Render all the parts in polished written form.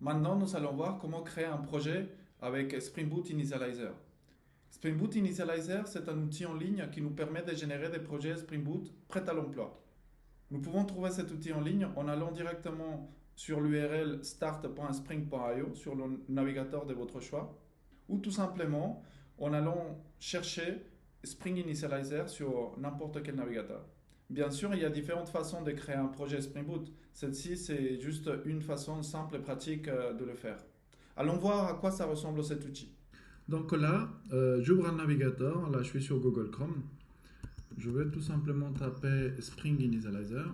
Maintenant, nous allons voir comment créer un projet avec Spring Boot Initializer. Spring Boot Initializer, c'est un outil en ligne qui nous permet de générer des projets Spring Boot prêts à l'emploi. Nous pouvons trouver cet outil en ligne en allant directement sur l'URL start.spring.io sur le navigateur de votre choix ou tout simplement en allant chercher Spring Initializer sur n'importe quel navigateur. Bien sûr, il y a différentes façons de créer un projet Spring Boot. Celle-ci, c'est juste une façon simple et pratique de le faire. Allons voir à quoi ça ressemble cet outil. Donc là, j'ouvre un navigateur. Là, je suis sur Google Chrome. Je vais tout simplement taper Spring Initializer.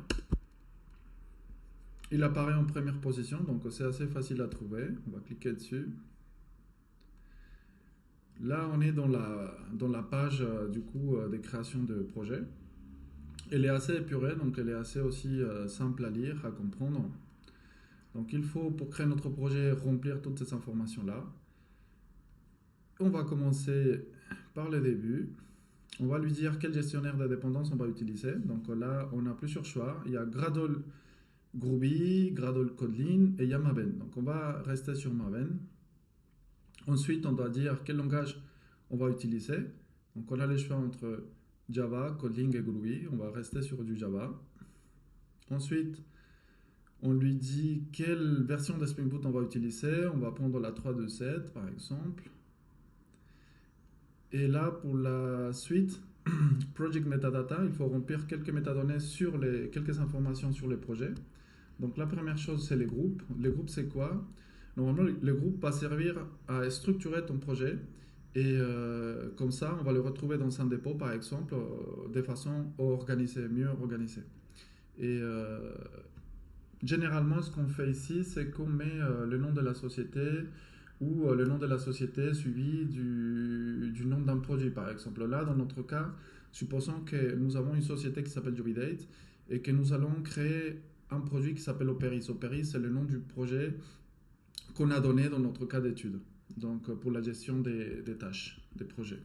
Il apparaît en première position, donc c'est assez facile à trouver. On va cliquer dessus. Là, on est dans la page des créations de projets. Elle est assez épurée, donc elle est assez aussi simple à lire, à comprendre. Donc il faut, pour créer notre projet, remplir toutes ces informations-là. On va commencer par le début. On va lui dire quel gestionnaire de dépendance on va utiliser. Donc là, on a plusieurs choix. Il y a Gradle Groovy, Gradle Kotlin et il y a Maven. Donc on va rester sur Maven. Ensuite, on doit dire quel langage on va utiliser. Donc on a les choix entre Java, Kotlin et Groovy. On va rester sur du Java. Ensuite, on lui dit quelle version de Spring Boot on va utiliser. On va prendre la 3.2.7 par exemple. Et là, pour la suite, Project Metadata, il faut remplir quelques métadonnées sur quelques informations sur les projets. Donc la première chose, c'est les groupes. Les groupes, c'est quoi? Normalement, le groupe va servir à structurer ton projet. Et comme ça, on va le retrouver dans un dépôt, par exemple, de façon organisée, mieux organisée. Et généralement, ce qu'on fait ici, c'est qu'on met le nom de la société ou le nom de la société suivi du nom d'un produit, par exemple. Là, dans notre cas, supposons que nous avons une société qui s'appelle JobiDate et que nous allons créer un produit qui s'appelle Operis. Operis, c'est le nom du projet qu'on a donné dans notre cas d'étude, donc pour la gestion des tâches, des projets.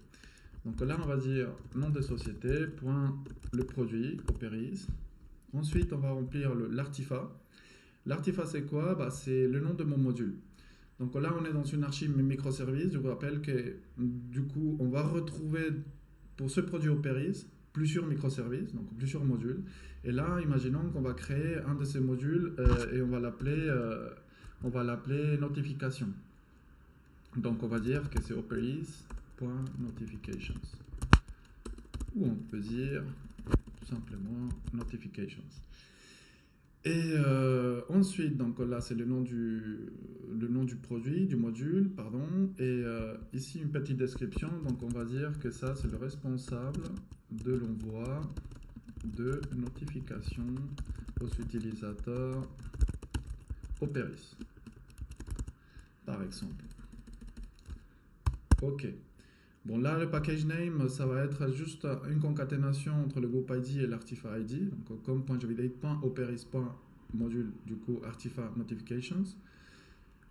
Donc là, on va dire nom de société, point le produit, Operis. Ensuite, on va remplir l'artifa. L'artifa, c'est quoi? C'est le nom de mon module. Donc là, on est dans une archive microservice. Je vous rappelle que du coup, on va retrouver pour ce produit Operis plusieurs microservices, donc plusieurs modules. Et là, imaginons qu'on va créer un de ces modules et on va l'appeler notification. Donc on va dire que c'est operis.notifications. Ou on peut dire tout simplement notifications. Et ensuite, donc là c'est le nom du produit, du module, pardon. Et ici une petite description. Donc on va dire que ça c'est le responsable de l'envoi de notifications aux utilisateurs Operis, par exemple. Ok. Bon, là, le package name, ça va être juste une concaténation entre le groupe ID et l'artifa ID. Donc, comme .jvidate.operis.module, du coup, artifa notifications.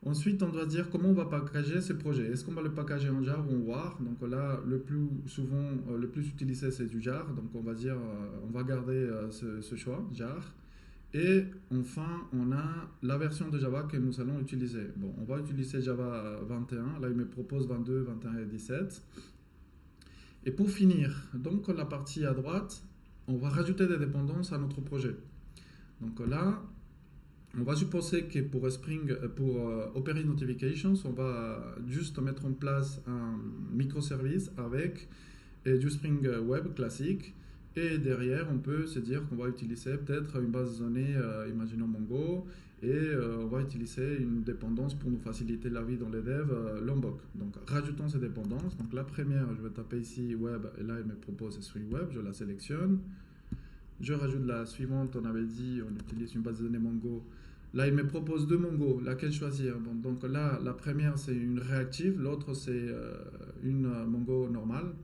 Ensuite, on doit dire comment on va packager ce projet. Est-ce qu'on va le packager en jar ou en war? Donc là, le plus souvent, le plus utilisé, c'est du jar. Donc on va dire, on va garder ce choix, jar. Et enfin, on a la version de Java que nous allons utiliser. Bon, on va utiliser Java 21. Là, il me propose 22, 21 et 17. Et pour finir, donc la partie à droite, on va rajouter des dépendances à notre projet. Donc là, on va supposer que pour Operis Notifications, on va juste mettre en place un microservice avec du Spring Web classique. Et derrière, on peut se dire qu'on va utiliser peut-être une base de données, imaginons Mongo, et on va utiliser une dépendance pour nous faciliter la vie dans les devs, Lombok. Donc, rajoutons ces dépendances. Donc, la première, je vais taper ici Web, et là, il me propose Spring Web, je la sélectionne. Je rajoute la suivante, on avait dit, on utilise une base de données Mongo. Là, il me propose deux Mongo, laquelle choisir? Bon, donc là, la première, c'est une réactive, l'autre, c'est une Mongo normale.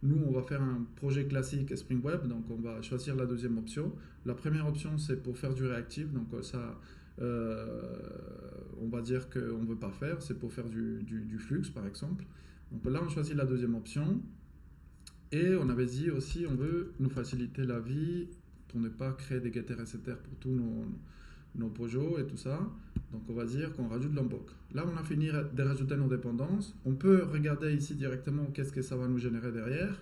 Nous, on va faire un projet classique Spring Web, donc on va choisir la deuxième option. La première option, c'est pour faire du réactif, donc ça, on va dire qu'on ne veut pas faire, c'est pour faire du flux, par exemple. Donc là, on choisit la deuxième option. Et on avait dit aussi, on veut nous faciliter la vie pour ne pas créer des getters et setters pour tous nos projets et tout ça. Donc on va dire qu'on rajoute Lombok. Là, on a fini de rajouter nos dépendances. On peut regarder ici directement qu'est-ce que ça va nous générer derrière.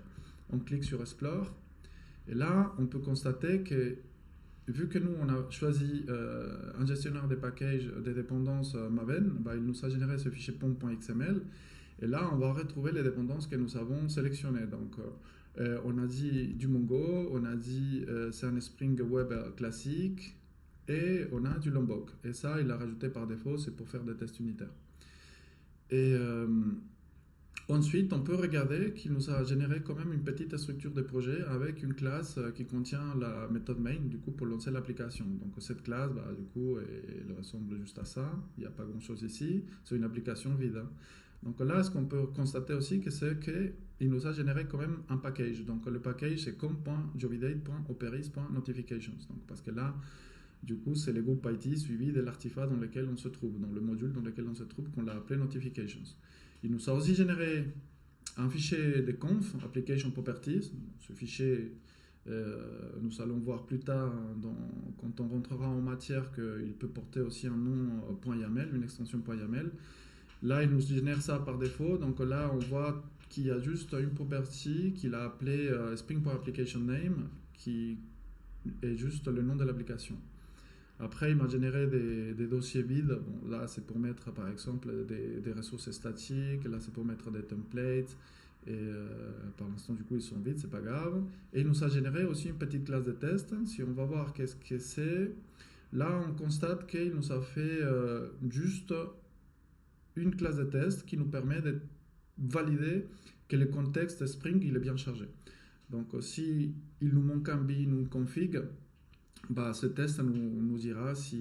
On clique sur Explore. Et là, on peut constater que vu que nous, on a choisi un gestionnaire des packages des dépendances Maven, bah, il nous a généré ce fichier pom.xml. Et là, on va retrouver les dépendances que nous avons sélectionnées. Donc, on a dit du Mongo, on a dit c'est un Spring Web classique, et on a du Lombok. Et ça, il l'a rajouté par défaut, c'est pour faire des tests unitaires. Et ensuite, on peut regarder qu'il nous a généré quand même une petite structure de projet avec une classe qui contient la méthode main, du coup, pour lancer l'application. Donc cette classe, bah, du coup, elle ressemble juste à ça. Il n'y a pas grand-chose ici. C'est une application vide, hein. Donc là, ce qu'on peut constater aussi, c'est qu'il nous a généré quand même un package. Donc le package, c'est com.jovidate.operis.notifications. Donc parce que là, du coup, c'est le groupe IT suivi de l'artifact dans lequel on se trouve, dans le module dans lequel on se trouve, qu'on l'a appelé notifications. Il nous a aussi généré un fichier de conf, application properties. Ce fichier, nous allons voir plus tard, quand on rentrera en matière, qu'il peut porter aussi un nom .yaml, une extension .yaml. Là, il nous génère ça par défaut. Donc là, on voit qu'il y a juste une property qu'il a appelée Spring.applicationName, qui est juste le nom de l'application. Après, il m'a généré des dossiers vides. Bon, là, c'est pour mettre, par exemple, des ressources statiques. Là, c'est pour mettre des templates. Et par l'instant, du coup, ils sont vides, c'est pas grave. Et il nous a généré aussi une petite classe de test. Si on va voir qu'est-ce que c'est, là, on constate qu'il nous a fait juste une classe de test qui nous permet de valider que le contexte Spring il est bien chargé. Donc, si il nous manque un bin ou une config, bah, ce test nous dira si